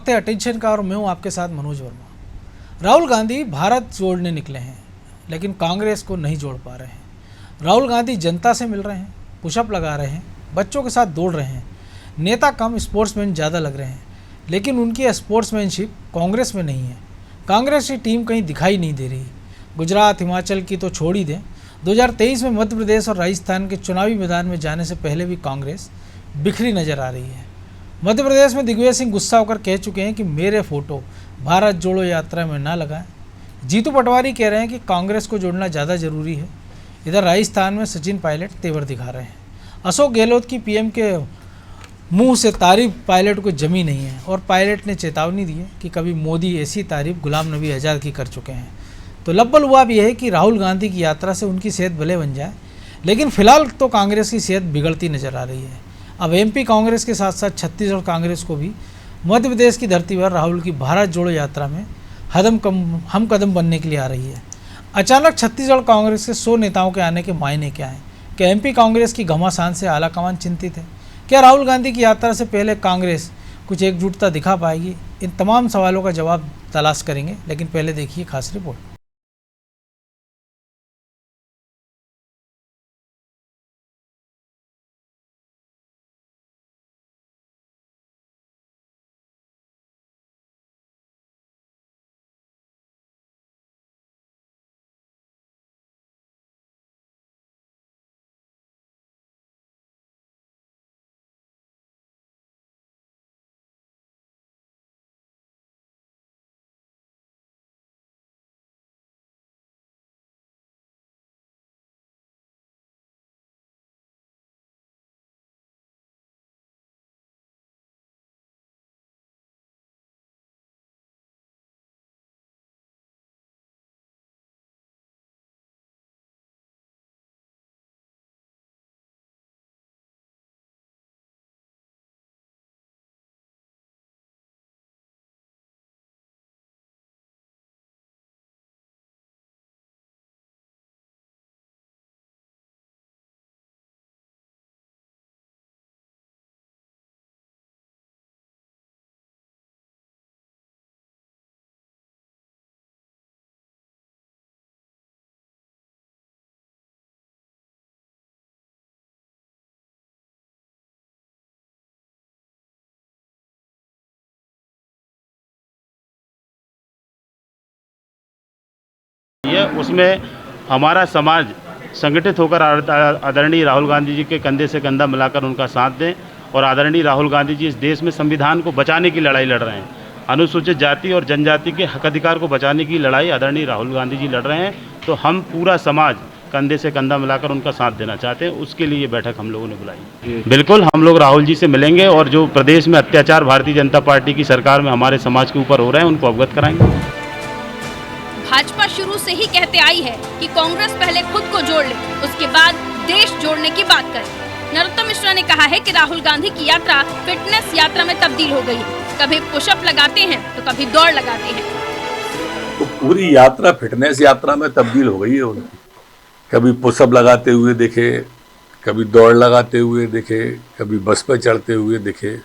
वक्त है अटेंशन का और मैं हूँ आपके साथ मनोज वर्मा। राहुल गांधी भारत जोड़ने निकले हैं लेकिन कांग्रेस को नहीं जोड़ पा रहे हैं। राहुल गांधी जनता से मिल रहे हैं, पुशअप लगा रहे हैं, बच्चों के साथ दौड़ रहे हैं। नेता कम स्पोर्ट्समैन ज़्यादा लग रहे हैं लेकिन उनकी स्पोर्ट्समैनशिप कांग्रेस में नहीं है। कांग्रेस की टीम कहीं दिखाई नहीं दे रही। गुजरात हिमाचल की तो छोड़ ही दें, 2023 में मध्य प्रदेश और राजस्थान के चुनावी मैदान में जाने से पहले भी कांग्रेस बिखरी नजर आ रही है। मध्य प्रदेश में दिग्विजय सिंह गुस्सा होकर कह चुके हैं कि मेरे फोटो भारत जोड़ो यात्रा में ना लगाएं। जीतू पटवारी कह रहे हैं कि कांग्रेस को जोड़ना ज़्यादा जरूरी है। इधर राजस्थान में सचिन पायलट तेवर दिखा रहे हैं। अशोक गहलोत की पीएम के मुंह से तारीफ पायलट को जमी नहीं है और पायलट ने चेतावनी दी है कि कभी मोदी ऐसी तारीफ गुलाम नबी आज़ाद की कर चुके हैं। तो लब्बल हुआ भी है कि राहुल गांधी की यात्रा से उनकी सेहत भले बन जाए लेकिन फिलहाल तो कांग्रेस की सेहत बिगड़ती नजर आ रही है। अब एमपी कांग्रेस के साथ साथ छत्तीसगढ़ कांग्रेस को भी मध्य प्रदेश की धरती पर राहुल की भारत जोड़ो यात्रा में हम कदम बनने के लिए आ रही है। अचानक छत्तीसगढ़ कांग्रेस के 100 नेताओं के आने के मायने क्या हैं? क्या एमपी कांग्रेस की घमासान से आलाकमान चिंतित है? क्या राहुल गांधी की यात्रा से पहले कांग्रेस कुछ एकजुटता दिखा पाएगी? इन तमाम सवालों का जवाब तलाश करेंगे, लेकिन पहले देखिए खास रिपोर्ट। उसमें हमारा समाज संगठित होकर आदरणीय राहुल गांधी जी के कंधे से कंधा मिलाकर उनका साथ दें और आदरणीय राहुल गांधी जी इस देश में संविधान को बचाने की लड़ाई लड़ रहे हैं। अनुसूचित जाति और जनजाति के हक अधिकार को बचाने की लड़ाई आदरणीय राहुल गांधी जी लड़ रहे हैं। तो हम पूरा समाज कंधे से कंधा मिलाकर उनका साथ देना चाहते हैं। उसके लिए ये बैठक हम लोगों ने बुलाई। बिल्कुल हम लोग राहुल जी से मिलेंगे और जो प्रदेश में अत्याचार भारतीय जनता पार्टी की सरकार में हमारे समाज के ऊपर हो रहे हैं उनको अवगत कराएंगे। भाजपा शुरू से ही कहते आई है कि कांग्रेस पहले खुद को जोड़ ले, उसके बाद देश जोड़ने की बात करे। नरोत्तम मिश्रा ने कहा है कि राहुल गांधी की यात्रा फिटनेस यात्रा में तब्दील हो गई है। कभी पुशअप लगाते हैं तो कभी दौड़ लगाते हैं। तो पूरी यात्रा फिटनेस यात्रा में तब्दील हो गई है उनकी। कभी पुशअप लगाते हुए दिखे, कभी दौड़ लगाते हुए दिखे, कभी बस पे चढ़ते हुए दिखे,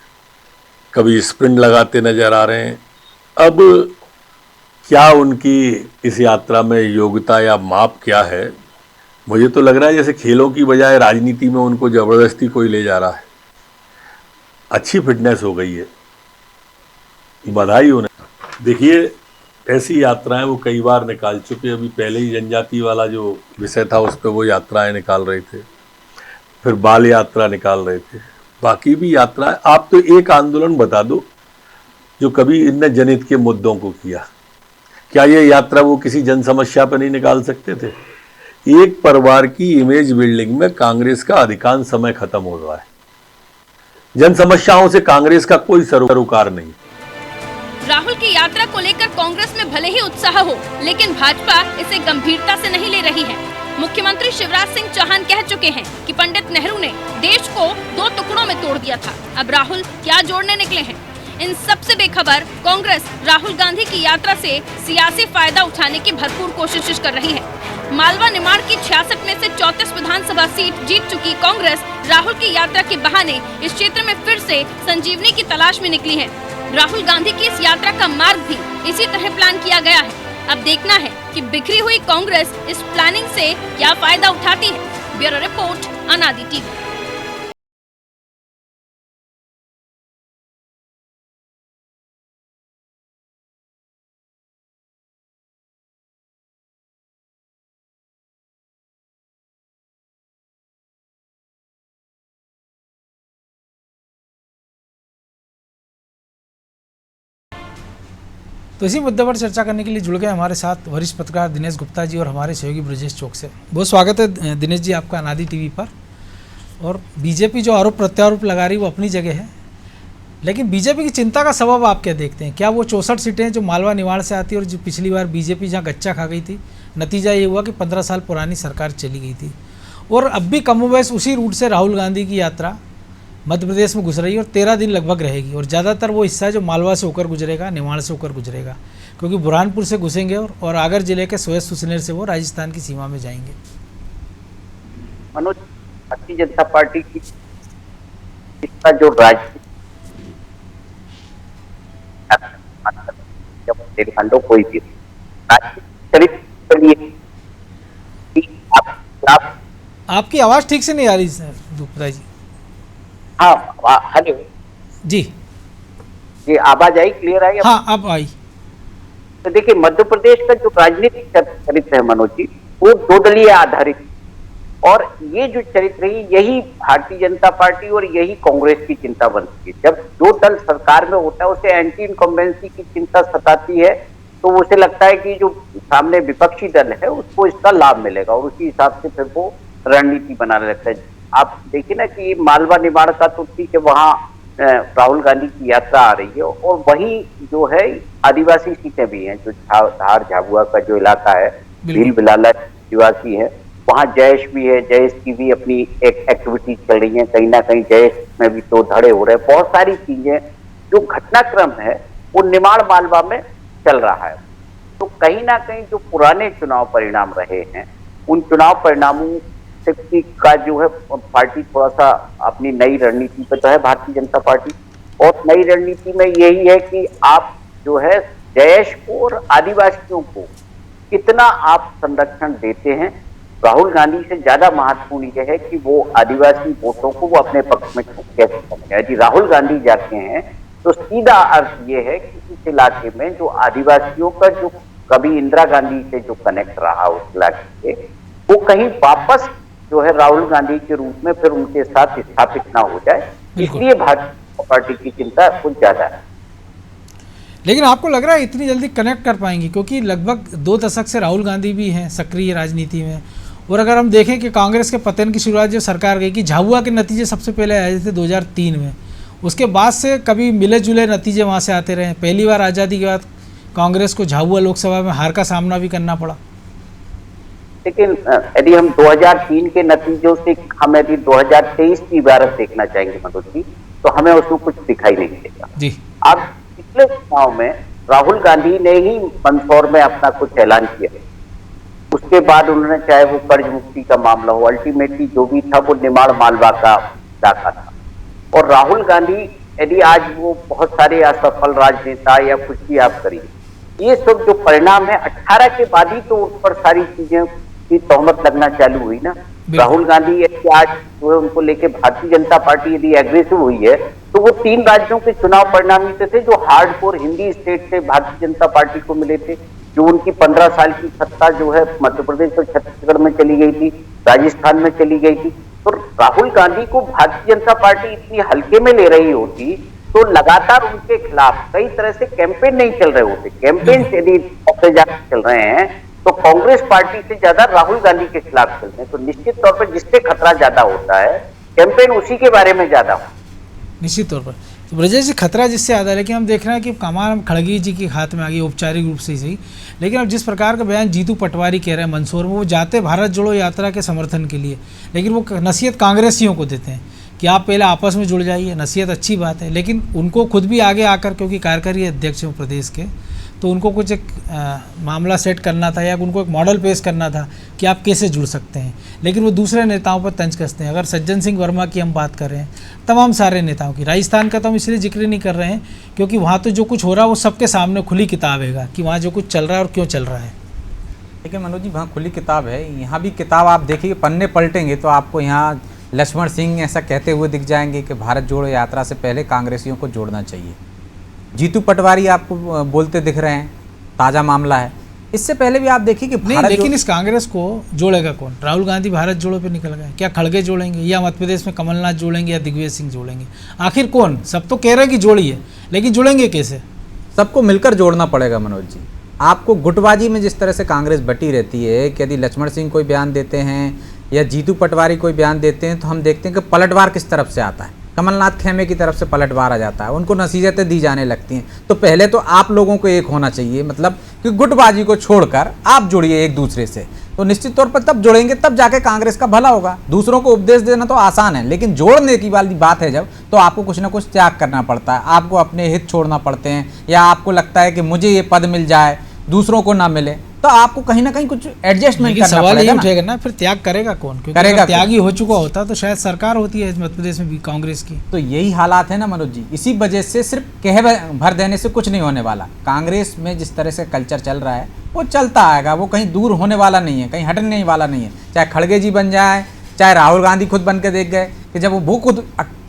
कभी स्प्रिंट लगाते नजर आ रहे हैं। अब क्या उनकी इस यात्रा में योग्यता या माप क्या है? मुझे तो लग रहा है जैसे खेलों की बजाय राजनीति में उनको जबरदस्ती कोई ले जा रहा है। अच्छी फिटनेस हो गई है, बधाई उन्हें। देखिए ऐसी यात्राएं वो कई बार निकाल चुके। अभी पहले ही जनजाति वाला जो विषय था उस पर वो यात्राएं निकाल रहे थे, फिर बाल यात्रा निकाल रहे थे, बाकी भी यात्राएं। आप तो एक आंदोलन बता दो जो कभी इनने जनहित के मुद्दों को किया। क्या ये यात्रा वो किसी जन समस्या पर नहीं निकाल सकते थे? एक परिवार की इमेज बिल्डिंग में कांग्रेस का अधिकांश समय खत्म हो रहा है। जन समस्याओं से कांग्रेस का कोई सरोकार नहीं। राहुल की यात्रा को लेकर कांग्रेस में भले ही उत्साह हो, लेकिन भाजपा इसे गंभीरता से नहीं ले रही है। मुख्यमंत्री शिवराज सिंह चौहान कह चुके हैं कि पंडित नेहरू ने देश को 2 टुकड़ों में तोड़ दिया था। अब राहुल क्या जोड़ने निकले हैं? इन सबसे बेखबर कांग्रेस राहुल गांधी की यात्रा से सियासी फायदा उठाने की भरपूर कोशिश कर रही है। मालवा निमाड़ की 66 में से 34 विधानसभा सीट जीत चुकी कांग्रेस राहुल की यात्रा के बहाने इस क्षेत्र में फिर से संजीवनी की तलाश में निकली है। राहुल गांधी की इस यात्रा का मार्ग भी इसी तरह प्लान किया गया है। अब देखना है कि बिखरी हुई कांग्रेस इस प्लानिंग से क्या फायदा उठाती है। ब्यूरो रिपोर्ट, अनादि टीवी। तो इसी मुद्दे पर चर्चा करने के लिए जुड़ गए हमारे साथ वरिष्ठ पत्रकार दिनेश गुप्ता जी और हमारे सहयोगी ब्रजेश चौक से। बहुत स्वागत है दिनेश जी आपका अनादि टीवी पर। और बीजेपी जो आरोप प्रत्यारोप लगा रही है वो अपनी जगह है, लेकिन बीजेपी की चिंता का सबब आप क्या देखते हैं? क्या वो 64 सीटें जो मालवा निवाड़ से आती है और जो पिछली बार बीजेपी जहाँ गच्चा खा गई थी, नतीजा ये हुआ कि 15 साल पुरानी सरकार चली गई थी और अब भी कमोबेश उसी रूट से राहुल गांधी की यात्रा मध्य प्रदेश में घुस रही है और 13 दिन लगभग रहेगी और ज़्यादातर वो हिस्सा है जो मालवा से होकर गुजरेगा, निवाड़ से होकर गुजरेगा, क्योंकि बुरहानपुर से घुसेंगे और आगर जिले के सोयस सुसनेर से वो राजस्थान की सीमा में जाएंगे। मनोज, भारतीय जनता पार्टी की इसका जो राजनीतिक कोई भी आपकी आवाज़ ठीक से नहीं आ रही सर गुप्ता जी। हाँ, हेलो जी जी, आवाज आई? Clear I? हाँ अब आई। तो देखिए, मध्य प्रदेश का जो राजनीतिक चरित्र है मनोज जी, वो 2 दलीय आधारित, और ये जो चरित्र है यही भारतीय जनता पार्टी और यही कांग्रेस की चिंता बनती है। जब 2 दल सरकार में होता है उसे एंटी इनकम्बेंसी की चिंता सताती है, तो उसे लगता है कि जो सामने विपक्षी दल है उसको इसका लाभ मिलेगा और उसी हिसाब से फिर वो रणनीति बनाने लगता है। आप देखिए ना कि मालवा निवाड़ का तो ठीक है, वहाँ राहुल गांधी की यात्रा आ रही है और वही जो है आदिवासी सीटें भी हैं, जो धार झाबुआ का जो इलाका है, भील बिलाला आदिवासी है, वहाँ जयेश भी है। जयेश की भी अपनी एक एक्टिविटी चल रही है, कहीं ना कहीं जयेश में भी तो धड़े हो रहे हैं। बहुत सारी चीजें जो घटनाक्रम है वो निमाड़ मालवा में चल रहा है। तो कहीं ना कहीं जो पुराने चुनाव परिणाम रहे हैं, उन चुनाव परिणामों का जो है पार्टी थोड़ा सा अपनी नई रणनीति पे तो है भारतीय जनता पार्टी, और नई रणनीति में यही है कि आप जो है जयेश को और आदिवासियों को कितना आप संरक्षण देते हैं। राहुल गांधी से ज्यादा महत्वपूर्ण यह है कि वो आदिवासी वोटों को वो अपने पक्ष में कैसे करते हैं। यदि राहुल गांधी जाते हैं तो सीधा अर्थ ये है कि इस इलाके में जो आदिवासियों का जो कभी इंदिरा गांधी से जो कनेक्ट रहा उस इलाके से, वो कहीं वापस जो है राहुल गांधी के रूप में फिर उनके साथ स्थापित ना हो जाए, इसलिए भारतीय जनता पार्टी की चिंता कुछ ज्यादा है। लेकिन आपको लग रहा है इतनी जल्दी कनेक्ट कर पाएंगे? क्योंकि लगभग 2 दशक से राहुल गांधी भी हैं सक्रिय राजनीति में, और अगर हम देखें कि कांग्रेस के पतन की शुरुआत जो सरकार गई कि झाबुआ के नतीजे सबसे पहले आए थे 2003 में, उसके बाद से कभी मिले जुले नतीजे वहाँ से आते रहे। पहली बार आज़ादी के बाद कांग्रेस को झाबुआ लोकसभा में हार का सामना भी करना पड़ा। लेकिन यदि हम 2003 के नतीजों से हम यदि 2023 की इबारत देखना चाहेंगे मनोज जी, तो हमें उसमें कुछ दिखाई नहीं देगा जी। अब पिछले चुनाव में राहुल गांधी ने ही मंदसौर में अपना कुछ ऐलान किया, उसके बाद उन्होंने चाहे वो कर्ज मुक्ति का मामला हो, अल्टीमेटली जो भी था वो निमाड़ मालवा का इलाका था। और राहुल गांधी यदि आज वो बहुत सारे असफल राजनेता या कुछ भी आप करिए, ये सब जो परिणाम है 18 के बाद ही तो उन पर सारी चीजें की तहमत लगना चालू हुई ना। राहुल गांधी यदि आज जो है उनको लेके भारतीय जनता पार्टी यदि एग्रेसिव हुई है, तो वो 3 राज्यों के चुनाव परिणाम ही थे जो हार्डकोर हिंदी स्टेट से भारतीय जनता पार्टी को मिले थे, जो उनकी 15 साल की सत्ता जो है मध्य प्रदेश और छत्तीसगढ़ में चली गई थी, राजस्थान में चली गई थी। तो राहुल गांधी को भारतीय जनता पार्टी इतनी हल्के में ले रही होती तो लगातार उनके खिलाफ कई तरह से कैंपेन नहीं चल रहे होते। कैंपेन यदि चल रहे हैं तो कांग्रेस पार्टी से ज्यादा राहुल गांधी के खिलाफ चल रहे हैं, तो निश्चित तौर पर जिससे खतरा ज्यादा होता है कैंपेन उसी के बारे में ज्यादा हो। निश्चित तौर पर तो ब्रजेश जी खतरा जिससे आता है, लेकिन हम देख रहे हैं कि कमान खड़गे जी के हाथ में आ गई औपचारिक रूप से ही सही, लेकिन अब जिस प्रकार का बयान जीतू पटवारी कह रहे हैं मंदसौर में, वो जाते भारत जोड़ो यात्रा के समर्थन के लिए, लेकिन वो नसीहत कांग्रेसियों को देते हैं। कि आप पहले आपस में जुड़ जाइए, नसीहत अच्छी बात है, लेकिन उनको खुद भी आगे आकर, क्योंकि कार्यकारी अध्यक्ष हैं प्रदेश के, तो उनको कुछ एक मामला सेट करना था या उनको एक मॉडल पेश करना था कि आप कैसे जुड़ सकते हैं। लेकिन वो दूसरे नेताओं पर तंज कसते हैं। अगर सज्जन सिंह वर्मा की हम बात कर रहे हैं, तमाम सारे नेताओं की, राजस्थान का तो हम इसलिए जिक्र नहीं कर रहे हैं क्योंकि वहाँ तो जो कुछ हो रहा है वो सबके सामने खुली किताब है कि वहाँ जो कुछ चल रहा है और क्यों चल रहा है। लेकिन मनोज जी, वहाँ खुली किताब है, यहाँ भी किताब आप देखिए, पन्ने पलटेंगे तो आपको यहाँ लक्ष्मण सिंह ऐसा कहते हुए दिख जाएंगे कि भारत जोड़ो यात्रा से पहले कांग्रेसियों को जोड़ना चाहिए। जीतू पटवारी आपको बोलते दिख रहे हैं, ताज़ा मामला है। इससे पहले भी आप देखिए कि नहीं, लेकिन इस कांग्रेस को जोड़ेगा कौन? राहुल गांधी भारत जोड़ो पे निकल गए, क्या खड़गे जोड़ेंगे या मध्य प्रदेश में कमलनाथ जोड़ेंगे या दिग्विजय सिंह जोड़ेंगे? आखिर कौन? सब तो कह रहे हैं कि जोड़िए, लेकिन जुड़ेंगे कैसे? सबको मिलकर जोड़ना पड़ेगा मनोज जी। आपको गुटबाजी में जिस तरह से कांग्रेस बटी रहती है कि यदि लक्ष्मण सिंह कोई बयान देते हैं या जीतू पटवारी कोई बयान देते हैं तो हम देखते हैं कि पलटवार किस तरफ से आता है। कमलनाथ खेमे की तरफ से पलटवार आ जाता है, उनको नसीहतें दी जाने लगती हैं। तो पहले तो आप लोगों को एक होना चाहिए, मतलब कि गुटबाजी को छोड़कर आप जुड़िए एक दूसरे से, तो निश्चित तौर पर तब जुड़ेंगे, तब जाके कांग्रेस का भला होगा। दूसरों को उपदेश देना तो आसान है, लेकिन जोड़ने की वाली बात है जब, तो आपको कुछ ना कुछ त्याग करना पड़ता है, आपको अपने हित छोड़ना पड़ते हैं, या आपको लगता है कि मुझे ये पद मिल जाए दूसरों को ना मिले, तो आपको कहीं ना कहीं कुछ एडजस्टमेंट करना सवाल पड़ेगा ये उठेगा ना, फिर त्याग करेगा कौन? क्योंकि अगर त्यागी हो चुका होता तो शायद सरकार होती है मध्य प्रदेश में भी कांग्रेस की। तो यही हालात है ना मनोज जी, इसी वजह से सिर्फ कह भर देने से कुछ नहीं होने वाला। कांग्रेस में जिस तरह से कल्चर चल रहा है वो चलता आएगा, वो कहीं दूर होने वाला नहीं है, कहीं हटने वाला नहीं है। चाहे खड़गे जी बन जाए, चाहे राहुल गांधी खुद बन के देख गए कि जब वो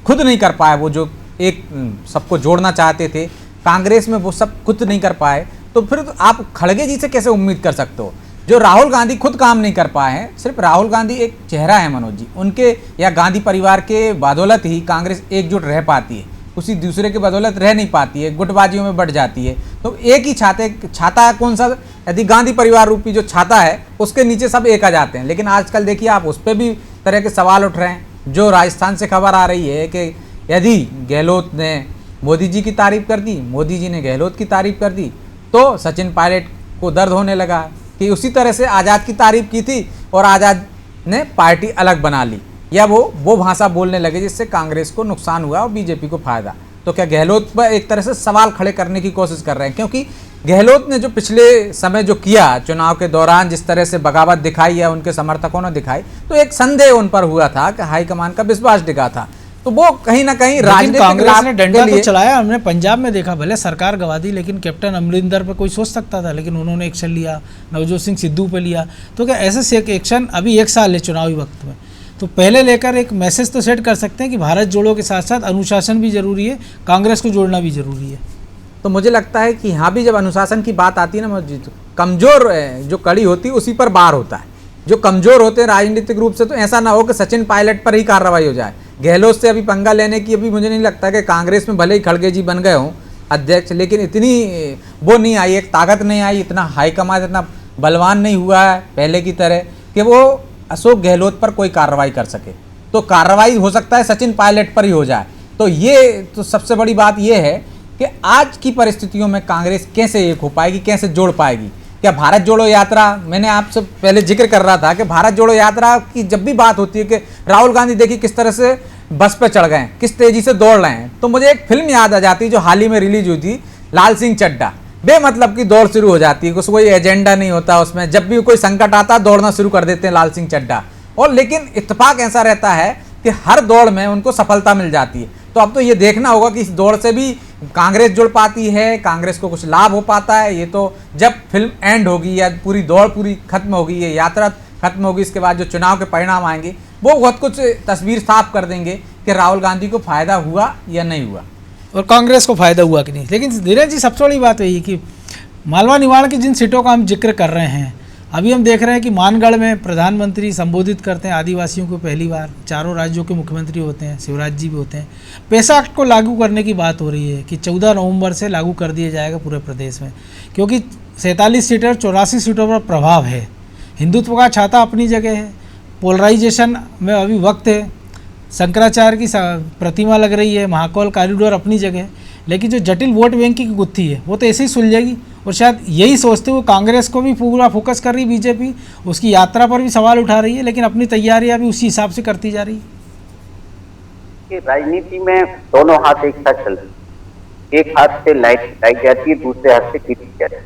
खुद नहीं कर पाए, वो जो एक सबको जोड़ना चाहते थे कांग्रेस में, वो सब खुद नहीं कर पाए, तो फिर आप खड़गे जी से कैसे उम्मीद कर सकते हो? जो राहुल गांधी खुद काम नहीं कर पाए हैं, सिर्फ राहुल गांधी एक चेहरा है मनोज जी, उनके या गांधी परिवार के बदौलत ही कांग्रेस एकजुट रह पाती है, उसी दूसरे के बदौलत रह नहीं पाती है, गुटबाजियों में बढ़ जाती है। तो एक ही छाता है कौन सा? यदि गांधी परिवार रूपी जो छाता है उसके नीचे सब एक आ जाते हैं। लेकिन आजकल देखिए आप, उस पर भी तरह के सवाल उठ रहे हैं। जो राजस्थान से खबर आ रही है कि यदि गहलोत ने मोदी जी की तारीफ कर दी, मोदी जी ने गहलोत की तारीफ कर दी, तो सचिन पायलट को दर्द होने लगा कि उसी तरह से आज़ाद की तारीफ की थी और आज़ाद ने पार्टी अलग बना ली, या वो भाषा बोलने लगे जिससे कांग्रेस को नुकसान हुआ और बीजेपी को फायदा। तो क्या गहलोत पर एक तरह से सवाल खड़े करने की कोशिश कर रहे हैं? क्योंकि गहलोत ने जो पिछले समय जो किया चुनाव के दौरान, जिस तरह से बगावत दिखाई या उनके समर्थकों ने दिखाई, तो एक संदेह उन पर हुआ था कि हाईकमान का विश्वास डिगा था। तो वो कहीं ना कहीं राजनीतिक कांग्रेस ने डंडा तो चलाया। हमने पंजाब में देखा, भले सरकार गवा दी, लेकिन कैप्टन अमरिंदर पे कोई सोच सकता था, लेकिन उन्होंने एक्शन लिया, नवजोत सिंह सिद्धू पे लिया। तो क्या ऐसे एक्शन अभी 1 साल है चुनावी वक्त में, तो पहले लेकर एक मैसेज तो सेट कर सकते हैं कि भारत जोड़ो के साथ साथ अनुशासन भी जरूरी है, कांग्रेस को जोड़ना भी जरूरी है। तो मुझे लगता है कि यहाँ भी जब अनुशासन की बात आती है ना, कमजोर जो कड़ी होती है उसी पर बार होता है। जो कमजोर होते हैं राजनीतिक रूप से, तो ऐसा ना हो कि सचिन पायलट पर ही कार्रवाई हो जाए। गहलोत से अभी पंगा लेने की अभी मुझे नहीं लगता कि कांग्रेस में भले ही खड़गे जी बन गए हों अध्यक्ष, लेकिन इतनी वो नहीं आई, एक ताकत नहीं आई, इतना हाईकमान इतना बलवान नहीं हुआ है पहले की तरह कि वो अशोक गहलोत पर कोई कार्रवाई कर सके। तो कार्रवाई हो सकता है सचिन पायलट पर ही हो जाए। तो ये तो सबसे बड़ी बात ये है कि आज की परिस्थितियों में कांग्रेस कैसे एक हो पाएगी, कैसे जोड़ पाएगी। क्या भारत जोड़ो यात्रा, मैंने आपसे पहले जिक्र कर रहा था कि भारत जोड़ो यात्रा की जब भी बात होती है कि राहुल गांधी देखिए किस तरह से बस पे चढ़ गए, किस तेजी से दौड़ रहे हैं, तो मुझे एक फिल्म याद आ जाती है जो हाल ही में रिलीज हुई थी, लाल सिंह चड्ढा। बेमतलब की दौड़ शुरू हो जाती है, कुछ कोई एजेंडा नहीं होता उसमें, जब भी कोई संकट आता दौड़ना शुरू कर देते हैं लाल सिंह चड्ढा। और लेकिन इत्तेफाक ऐसा रहता है कि हर दौड़ में उनको सफलता मिल जाती है। तो अब तो ये देखना होगा कि इस दौड़ से भी कांग्रेस जुड़ पाती है, कांग्रेस को कुछ लाभ हो पाता है। ये तो जब फिल्म एंड होगी या पूरी दौड़ पूरी खत्म होगी, ये यात्रा खत्म होगी, इसके बाद जो चुनाव के परिणाम आएंगे वो बहुत कुछ तस्वीर साफ कर देंगे कि राहुल गांधी को फायदा हुआ या नहीं हुआ और कांग्रेस को फायदा हुआ कि नहीं। लेकिन धीरेन्द्र जी, सबसे बड़ी बात यही कि मालवा निवाड़ की जिन सीटों का हम जिक्र कर रहे हैं, अभी हम देख रहे हैं कि मानगढ़ में प्रधानमंत्री संबोधित करते हैं आदिवासियों को पहली बार, चारों राज्यों के मुख्यमंत्री होते हैं, शिवराज जी भी होते हैं। पैसा एक्ट को लागू करने की बात हो रही है कि 14 नवंबर से लागू कर दिया जाएगा पूरे प्रदेश में, क्योंकि 47 सीटें और 84 सीटों पर प्रभाव है। हिंदुत्व का छाता अपनी जगह है, पोलराइजेशन में अभी वक्त है, शंकराचार्य की प्रतिमा लग रही है, महाकाल कॉरिडोर अपनी जगह, लेकिन जो जटिल वोट बैंक की गुत्थी है वो तो ऐसे ही सुलझेगी। और शायद यही सोचते हुए कांग्रेस को भी पूरा फोकस कर रही बीजेपी, उसकी यात्रा पर भी सवाल उठा रही है, लेकिन अपनी तैयारियां भी उसी हिसाब से करती जा रही है। देखिए राजनीति में दोनों हाथ एक साथ चलते हैं। एक हाथ से लाइट लाई जाती है, दूसरे हाथ से खींची जाती है,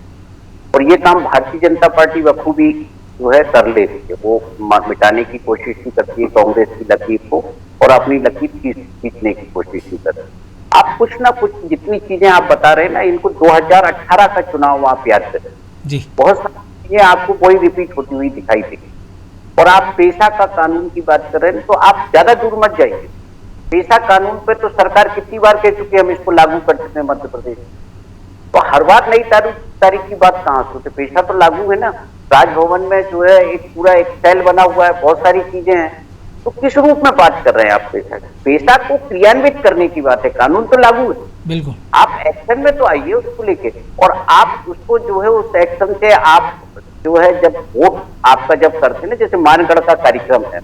और ये काम भारतीय जनता पार्टी बखूबी जो है कर लेती है। वो मिटाने की कोशिश भी करती है कांग्रेस की लकीर को, और अपनी लकीर खींचने की कोशिश भी करती है। आप कुछ ना कुछ जितनी चीजें आप बता रहे हैं ना, इनको 2018 का चुनाव आप याद करें जी। बहुत सारी चीजें आपको वही रिपीट होती हुई दिखाई देगी। और आप पेशा का कानून की बात कर रहे हैं तो आप ज्यादा दूर मत जाइए। पेशा कानून पे तो सरकार कितनी बार कह चुकी है हम इसको लागू कर चुके हैं मध्य प्रदेश में, तो हर बार नई तारीख की बात कहां से होती? पेशा तो लागू है ना। राजभवन में जो है एक पूरा एक सेल बना हुआ है, बहुत सारी चीजें हैं, तो किस रूप में बात कर रहे हैं आप? पेशा को क्रियान्वित करने की बात है, कानून तो लागू है। बिल्कुल, आप एक्शन में तो आइए उसको लेके, और आप उसको जो है उस एक्शन से आप जो है जब वोट आपका जब करते हैं ना, जैसे मानगढ़ का कार्यक्रम है,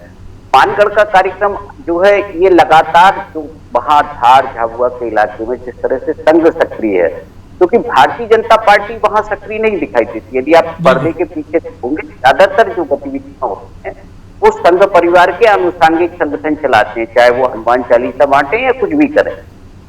मानगढ़ का कार्यक्रम जो है ये लगातार जो वहां धार झाबुआ के इलाके में जिस तरह से संघ सक्रिय है, क्योंकि भारतीय जनता पार्टी वहां सक्रिय नहीं दिखाई देती। यदि आप पर्दे के पीछे होंगे, ज्यादातर जो गतिविधियां होती हैं वो संघ परिवार के आनुषंगिक संगठन चलाते हैं, चाहे वो हनुमान चालीसा बांटे या कुछ भी करें।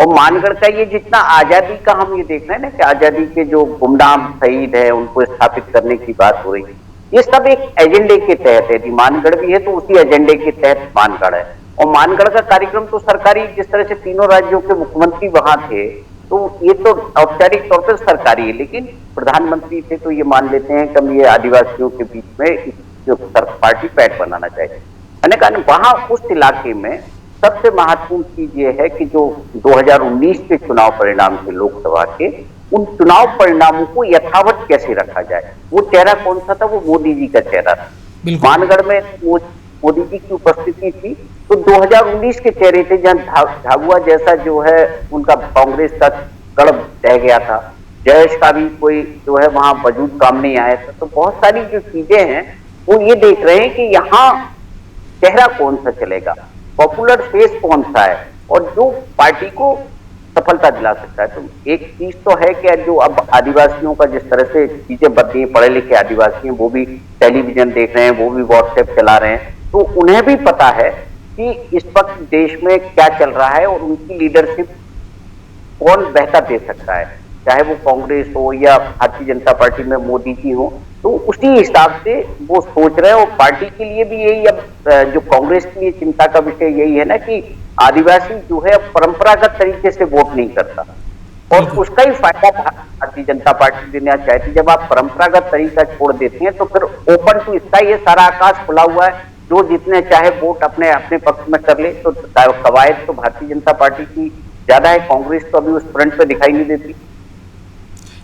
और मानगढ़ का ये जितना आजादी का हम ये देख रहे हैं ना कि आजादी के जो गुमनाम शहीद है उनको स्थापित करने की बात हो रही है, ये सब एक एजेंडे के तहत है। यदि मानगढ़ भी है तो उसी एजेंडे के तहत मानगढ़ है। और मानगढ़ का कार्यक्रम तो सरकारी, जिस तरह से तीनों राज्यों के मुख्यमंत्री वहां थे, तो ये तो औपचारिक तौर पर सरकारी है, लेकिन प्रधानमंत्री थे तो ये मान लेते हैं कि हम ये आदिवासियों के बीच में जो पार्टी पैठ बनाना चाहिए। मैंने कहा वहां उस इलाके में सबसे महत्वपूर्ण चीज ये है कि जो 2019 के चुनाव परिणाम थे लोकसभा के, उन चुनाव परिणामों को यथावत कैसे रखा जाए। वो चेहरा कौन सा था? वो मोदी जी का चेहरा था। मानगढ़ में मोदी जी की उपस्थिति थी, तो 2019 के चेहरे थे, जहां झाबुआ जैसा जो है उनका कांग्रेस का गढ़ रह गया था, जयेश का भी कोई जो है वहां वजूद काम नहीं आया था। तो बहुत सारी जो चीजें हैं वो ये देख रहे हैं कि यहाँ चेहरा कौन सा चलेगा, पॉपुलर फेस कौन सा है, और जो पार्टी को सफलता दिला सकता है। तो एक चीज तो है कि जो अब आदिवासियों का जिस तरह से चीजें बदली हैं, पढ़े लिखे आदिवासी हैं, वो भी टेलीविजन देख रहे हैं, वो भी व्हाट्सएप चला रहे हैं, तो उन्हें भी पता है कि इस वक्त देश में क्या चल रहा है और उनकी लीडरशिप कौन बेहतर दे सकता है, चाहे वो कांग्रेस हो या भारतीय जनता पार्टी में मोदी जी हो। तो उसी हिसाब से वो सोच रहे हैं, और पार्टी के लिए भी यही, अब जो कांग्रेस के लिए चिंता का विषय यही है ना कि आदिवासी जो है परंपरागत तरीके से वोट नहीं करता, और उसका ही फायदा भारतीय जनता पार्टी देना चाहती है। जब आप परंपरागत तरीका छोड़ देते हैं तो फिर ओपन टू स्काई, ये सारा आकाश खुला हुआ है, जो जितने चाहे वोट अपने अपने पक्ष में कर ले। तो कवायद तो भारतीय जनता पार्टी की ज्यादा है, कांग्रेस तो अभी उस फ्रंट पे दिखाई नहीं देती।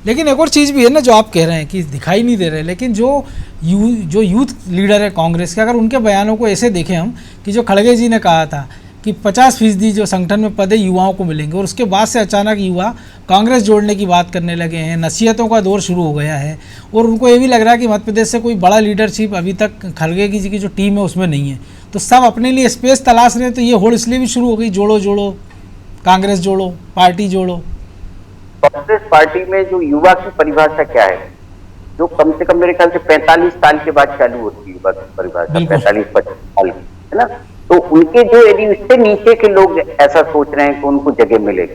लेकिन एक और चीज़ भी है ना, जो आप कह रहे हैं कि दिखाई नहीं दे रहे, लेकिन जो यूथ लीडर है कांग्रेस के, अगर उनके बयानों को ऐसे देखें हम कि जो खड़गे जी ने कहा था कि 50% जो संगठन में पद है युवाओं को मिलेंगे, और उसके बाद से अचानक युवा कांग्रेस जोड़ने की बात करने लगे हैं, नसीहतों का दौर शुरू हो गया है, और उनको ये भी लग रहा है कि मध्य प्रदेश से कोई बड़ा लीडरशिप अभी तक खड़गे जी की जो टीम है उसमें नहीं है, तो सब अपने लिए स्पेस तलाश रहे हैं। तो ये होड़ इसलिए भी शुरू हो गई, जोड़ो जोड़ो, कांग्रेस जोड़ो, पार्टी जोड़ो। कांग्रेस पार्टी में जो युवा की परिभाषा क्या है, जो कम से कम मेरे ख्याल से 45 साल के बाद चालू होती है युवा की परिभाषा, 45-25 साल की, है ना। तो उनके जो यदि उससे नीचे के लोग ऐसा सोच रहे हैं कि उनको जगह मिलेगी,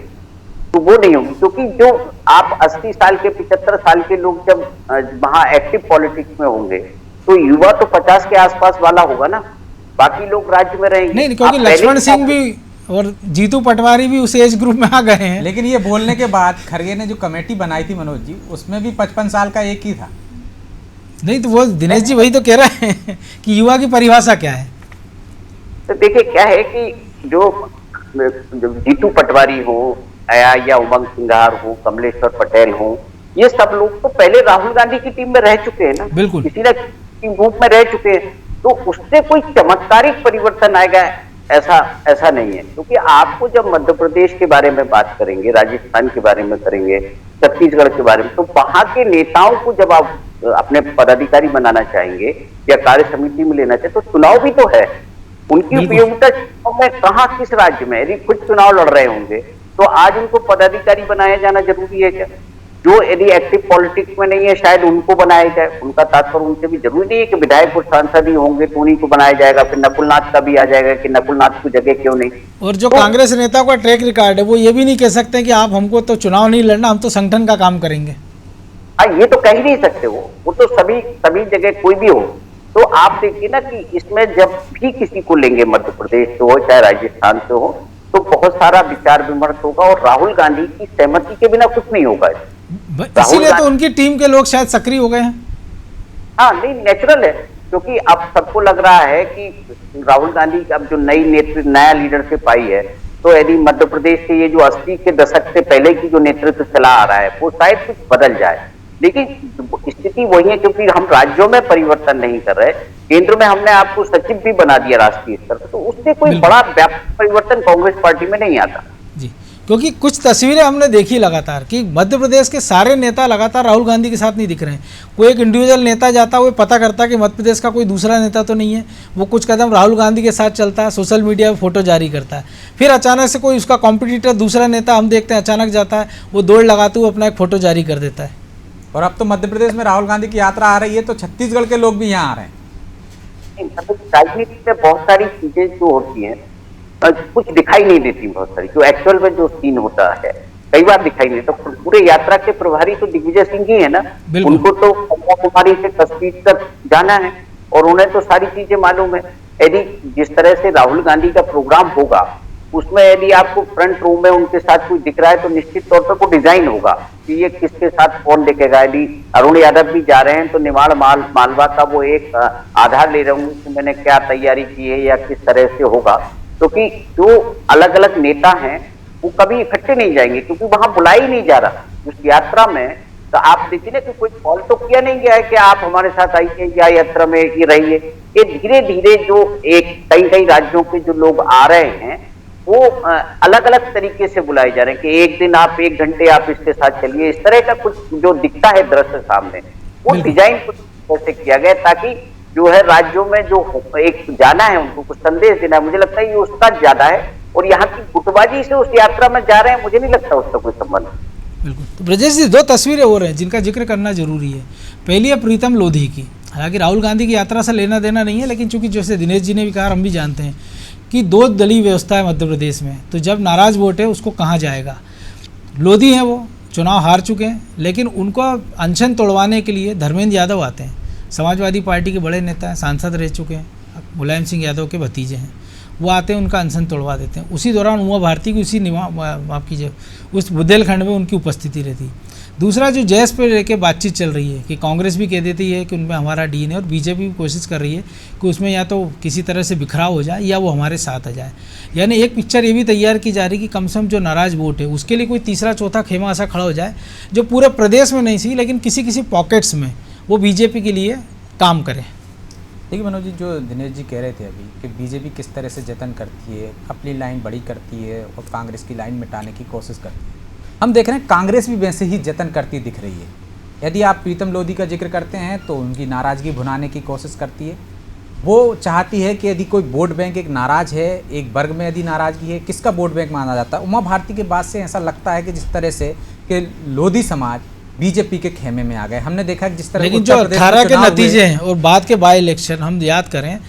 तो वो नहीं होगी, क्योंकि जो आप 80 साल के 75 साल के लोग जब वहां एक्टिव पॉलिटिक्स में होंगे, तो युवा तो 50 के आसपास वाला होगा ना, बाकी लोग राज्य में रहेंगे। नहीं, क्योंकि लक्ष्मण सिंह भी और जीतू पटवारी भी उस एज ग्रुप में आ गए हैं। लेकिन ये बोलने के बाद खड़गे ने जो कमेटी बनाई थी मनोज जी, उसमें भी 55 साल का एक ही था। नहीं तो वो दिनेश जी वही तो कह रहे हैं कि युवा की परिभाषा क्या है। तो देखिए क्या है कि जो जीतू पटवारी हो या उमंग सिंघार हो, कमलेश्वर पटेल हो, ये सब लोग तो पहले राहुल गांधी की टीम में रह चुके हैं ना, बिल्कुल किसी न किसी रूप में रह चुके हैं। तो उससे कोई चमत्कारिक परिवर्तन आएगा ऐसा नहीं है, क्योंकि आपको जब मध्य प्रदेश के बारे में बात करेंगे, राजस्थान के बारे में करेंगे, छत्तीसगढ़ के बारे में, तो वहां के नेताओं को जब आप अपने पदाधिकारी बनाना चाहेंगे या कार्य समिति में लेना चाहे, तो चुनाव भी तो है। उनकी उपयोगिता में कहाँ, किस राज्य में, यदि खुद चुनाव लड़ रहे होंगे तो आज उनको पदाधिकारी बनाया जाना जरूरी है क्या? जो यदि एक्टिव पॉलिटिक्स में नहीं है शायद उनको बनाया जाए। उनका तात्पर्य उनसे भी जरूरी नहीं है कि विधायक और सांसद ही होंगे तो उन्हीं को बनाया जाएगा, फिर नकुलनाथ का भी आ जाएगा कि नकुलनाथ की जगह क्यों नहीं। और जो कांग्रेस नेताओं का ट्रैक रिकॉर्ड है वो ये भी नहीं कह सकते कि आप हमको तो चुनाव नहीं लड़ना, हम तो संगठन का काम करेंगे। हाँ, ये तो कह ही नहीं सकते वो तो सभी जगह कोई भी हो। तो आप देखिए ना कि इसमें जब भी किसी को लेंगे, मध्य प्रदेश से हो चाहे राजस्थान से हो, तो बहुत सारा विचार विमर्श होगा और राहुल गांधी की सहमति के बिना कुछ नहीं होगा। इसीलिए तो उनकी टीम के लोग शायद सक्रिय हो गए हैं। हाँ नहीं, नेचुरल है, क्योंकि अब सबको लग रहा है कि राहुल गांधी अब जो नया लीडरशिप आई है, तो यदि मध्य प्रदेश के ये जो 80 के दशक से पहले की जो नेतृत्व चला आ रहा है वो शायद कुछ बदल जाए। लेकिन स्थिति वही है, क्योंकि हम राज्यों में परिवर्तन नहीं कर रहे, केंद्र में हमने आपको सचिव भी बना दिया राष्ट्रीय स्तर पर, तो उससे कोई बड़ा व्यापक परिवर्तन कांग्रेस पार्टी में नहीं आता जी। क्योंकि कुछ तस्वीरें हमने देखी लगातार कि मध्य प्रदेश के सारे नेता लगातार राहुल गांधी के साथ नहीं दिख रहे हैं। कोई एक इंडिविजुअल नेता जाता है, वो पता करता है कि मध्य प्रदेश का कोई दूसरा नेता तो नहीं है, वो कुछ कदम राहुल गांधी के साथ चलता है, सोशल मीडिया पे फोटो जारी करता है, फिर अचानक से कोई उसका कॉम्पिटिटर दूसरा नेता हम देखते हैं अचानक जाता है, वो दौड़ लगाते हुए अपना एक फोटो जारी कर देता है। और अब तो मध्य प्रदेश में राहुल गांधी की यात्रा आ रही है तो छत्तीसगढ़ के लोग भी यहाँ आ रहे हैं। राजनीति में बहुत सारी चीजें जो होती हैं कुछ दिखाई नहीं देती, बहुत सारी जो एक्चुअल में जो सीन होता है कई बार दिखाई नहीं। तो पूरे यात्रा के प्रभारी तो दिग्विजय सिंह जी है ना, उनको तो कन्याकुमारी से कश्मीर तक जाना है और उन्हें तो सारी चीजें मालूम है। यदि जिस तरह से राहुल गांधी का प्रोग्राम होगा उसमें यदि आपको फ्रंट रो में उनके साथ कुछ दिख रहा है तो निश्चित तौर पर वो डिजाइन होगा कि ये किसके साथ कौन देखेगा। यदि अरुण यादव भी जा रहे हैं तो निमाड़ मालवा का वो एक आधार ले रहे होंगे कि मैंने क्या तैयारी की है या किस तरह से होगा, क्योंकि जो अलग अलग नेता हैं वो कभी इकट्ठे नहीं जाएंगे, क्योंकि वहां बुलाया ही नहीं जा रहा उस यात्रा में। तो आप देखिए ना कि कोई कॉल तो किया नहीं गया है कि आप हमारे साथ आइए या यात्रा में ये रहिए। ये धीरे धीरे जो एक कई राज्यों के जो लोग आ रहे हैं वो अलग अलग तरीके से बुलाए जा रहे हैं कि एक दिन आप 1 घंटे आप इसके साथ चलिए। इस तरह का कुछ जो दिखता है दृश्य सामने, वो डिजाइन कुछ कैसे किया गया ताकि जो है राज्यों में जो एक जाना है उनको कुछ संदेश देना है। मुझे लगता है ये उसका ज्यादा है और यहाँ की गुटबाजी से उस यात्रा में जा रहे हैं, मुझे नहीं लगता उसका कोई संबंध। बिल्कुल। तो ब्रजेश जी 2 तस्वीरें हो रही हैं जिनका जिक्र करना जरूरी है। पहली है प्रीतम लोधी की, हालांकि राहुल गांधी की यात्रा से लेना देना नहीं है, लेकिन चूंकि जैसे दिनेश जी ने भी कहा, हम भी जानते हैं कि 2 दलीय व्यवस्था है मध्य प्रदेश में, तो जब नाराज वोट है उसको कहाँ जाएगा। लोधी हैं, वो चुनाव हार चुके हैं, लेकिन उनको अनशन तोड़वाने के लिए धर्मेंद्र यादव आते हैं, समाजवादी पार्टी के बड़े नेता हैं, सांसद रह चुके हैं, मुलायम सिंह यादव के भतीजे हैं, वो आते हैं उनका अनशन तोड़वा देते हैं। उसी दौरान उमा भारती की माफ़ कीजिए उस बुंदेलखंड में उनकी उपस्थिति रहती। दूसरा जो जैस पे लेके बातचीत चल रही है कि कांग्रेस भी कह देती है कि उनमें हमारा डीएनए है और बीजेपी भी कोशिश कर रही है कि उसमें या तो किसी तरह से बिखराव हो जाए या वो हमारे साथ आ जाए। यानी एक पिक्चर ये भी तैयार की जा रही कि कम से कम जो नाराज़ वोट है उसके लिए कोई तीसरा चौथा खेमा ऐसा खड़ा हो जाए जो पूरे प्रदेश में नहीं सही लेकिन किसी पॉकेट्स में वो बीजेपी के लिए काम करे। देखिए मनोज जी, जो दिनेश जी कह रहे थे अभी कि बीजेपी किस तरह से जतन करती है, अपनी लाइन बड़ी करती है और कांग्रेस की लाइन मिटाने की कोशिश करती है, हम देख रहे हैं कांग्रेस भी वैसे ही जतन करती दिख रही है। यदि आप प्रीतम लोधी का जिक्र करते हैं तो उनकी नाराज़गी भुनाने की कोशिश करती है। वो चाहती है कि यदि कोई वोट बैंक एक नाराज़ है, एक वर्ग में यदि नाराज़गी है, किसका वोट बैंक माना जाता है। उमा भारती के बाद से ऐसा लगता है कि जिस तरह से कि लोधी समाज बीजेपी के खेमे में आ गए। हमने देखा कि जिस तरह लेकिन जो 18 के नतीजे हैं और बाद के बाई इलेक्शन हम याद करें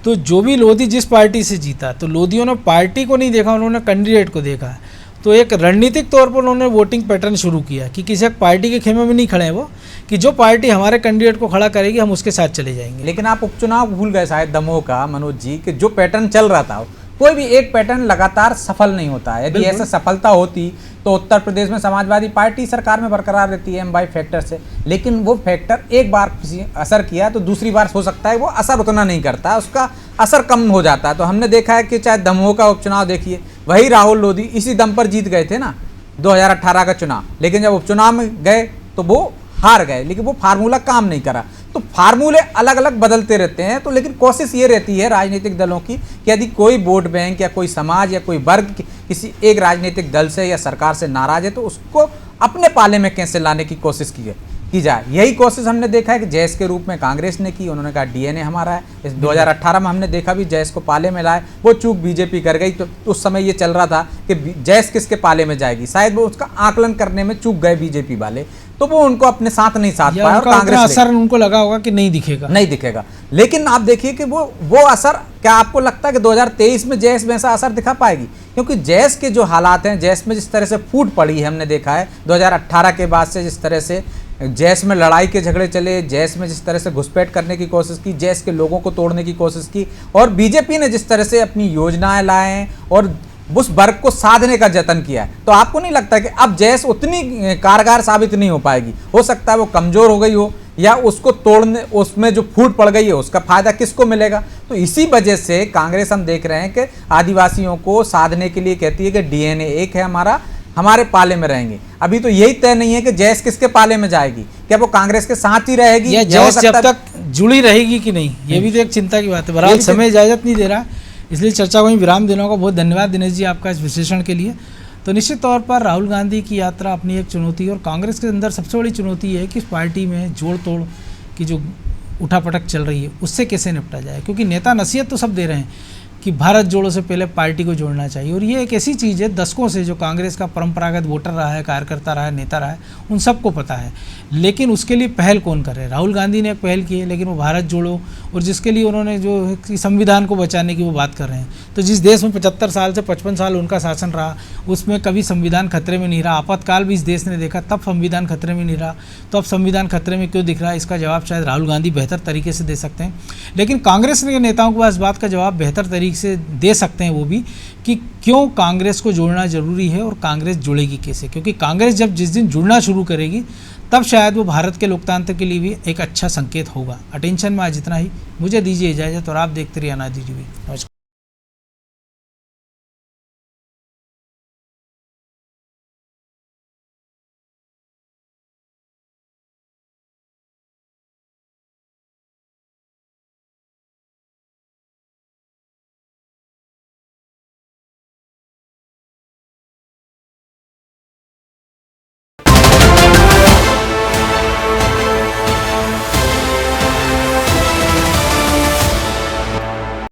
तो जो भी लोधी जिस पार्टी से जीता, तो लोधियों ने पार्टी को नहीं देखा, उन्होंने कैंडिडेट को देखा है। तो एक रणनीतिक तौर पर उन्होंने वोटिंग पैटर्न शुरू किया कि किसी एक पार्टी के खेमे में नहीं खड़े हैं वो, कि जो पार्टी हमारे कैंडिडेट को खड़ा करेगी हम उसके साथ चले जाएंगे। लेकिन आप उपचुनाव भूल गए शायद दमोह का मनोज जी, कि जो पैटर्न चल रहा था कोई भी एक पैटर्न लगातार सफल नहीं होता है। यदि ऐसा सफलता होती तो उत्तर प्रदेश में समाजवादी पार्टी सरकार में बरकरार रहती है M/2 फैक्टर से, लेकिन वो फैक्टर एक बार किसी असर किया तो दूसरी बार हो सकता है वो असर उतना नहीं करता, उसका असर कम हो जाता है। तो हमने देखा है कि चाहे दमोह का उपचुनाव देखिए, वही राहुल लोधी इसी दम पर जीत गए थे ना 2018 का चुनाव, लेकिन जब उपचुनाव में गए तो वो हार गए, लेकिन वो फार्मूला काम नहीं करा। तो फार्मूले अलग अलग बदलते रहते हैं, तो लेकिन कोशिश ये रहती है राजनीतिक दलों की कि यदि कोई वोट बैंक या कोई समाज या कोई वर्ग किसी एक राजनीतिक दल से या सरकार से नाराज है तो उसको अपने पाले में कैसे लाने की कोशिश की जाए। यही कोशिश हमने देखा है कि जैस के रूप में कांग्रेस ने की, उन्होंने कहा डीएनए हमारा है। इस 2018 में हमने देखा भी जैस को पाले में लाए, वो चूक बीजेपी कर गई। तो उस समय ये चल रहा था कि जैस किसके पाले में जाएगी, शायद वो उसका आकलन करने में चूक गए बीजेपी वाले। तो वो उनको अपने साथ नहीं साथ या पाया और उनका उतना कांग्रेस असर उनको लगा होगा कि नहीं दिखेगा। नहीं दिखेगा। लेकिन आप देखिए कि वो असर, क्या आपको लगता है कि 2023 में जैस में ऐसा असर दिखा पाएगी? क्योंकि जैस के जो हालात हैं, जैस में जिस तरह से फूट पड़ी है, हमने देखा है 2018 के बाद से जिस तरह से जैस में लड़ाई के झगड़े चले, जैस में जिस तरह से घुसपैठ करने की कोशिश की, जैस के लोगों को तोड़ने की कोशिश की, और बीजेपी ने जिस तरह से अपनी योजनाएं लाए हैं और उस वर्ग को साधने का जतन किया है, तो आपको नहीं लगता कि अब जैस उतनी कारगर साबित नहीं हो पाएगी? हो सकता है वो कमजोर हो गई हो, या उसको तोड़ने, उसमें जो फूट पड़ गई है उसका फायदा किसको मिलेगा? तो इसी वजह से कांग्रेस हम देख रहे हैं कि आदिवासियों को साधने के लिए कहती है कि डीएनए एक है हमारा, हमारे पाले में रहेंगे। अभी तो यही तय नहीं है कि जैस किसके पाले में जाएगी, क्या वो कांग्रेस के साथ ही रहेगी या जैस जब तक जुड़ी रहेगी कि नहीं, ये भी तो एक चिंता की बात है। बहरहाल समय इजाजत नहीं दे रहा, इसलिए चर्चा को ही विराम देने होगा। बहुत धन्यवाद दिनेश जी आपका इस विश्लेषण के लिए। तो निश्चित तौर पर राहुल गांधी की यात्रा अपनी एक चुनौती है, और कांग्रेस के अंदर सबसे बड़ी चुनौती है कि इस पार्टी में जोड़ तोड़ की जो उठापटक चल रही है उससे कैसे निपटा जाए। क्योंकि नेता नसीहत तो सब दे रहे हैं कि भारत जोड़ो से पहले पार्टी को जोड़ना चाहिए, और ये एक ऐसी चीज़ है दशकों से जो कांग्रेस का परंपरागत वोटर रहा है, कार्यकर्ता रहा है, नेता रहा है, उन सबको पता है। लेकिन उसके लिए पहल कौन करे? राहुल गांधी ने एक पहल की है, लेकिन वो भारत जोड़ो, और जिसके लिए उन्होंने जो संविधान को बचाने की वो बात कर रहे हैं। तो जिस देश में 75 साल से 55 साल उनका शासन रहा, उसमें कभी संविधान खतरे में नहीं रहा, आपातकाल भी इस देश ने देखा, तब संविधान खतरे में नहीं रहा, तो अब संविधान खतरे में क्यों दिख रहा है? इसका जवाब शायद राहुल गांधी बेहतर तरीके से दे सकते हैं। लेकिन कांग्रेस के नेताओं को इस बात का जवाब बेहतर तरीके से दे सकते हैं वो भी, कि क्यों कांग्रेस को जोड़ना जरूरी है और कांग्रेस जुड़ेगी कैसे। क्योंकि कांग्रेस जब जिस दिन जुड़ना शुरू करेगी तब शायद वो भारत के लोकतंत्र के लिए भी एक अच्छा संकेत होगा। अटेंशन में आज इतना ही, मुझे दीजिए इजाज़त और आप देखते रहिए अनादि टीवी। नमस्कार।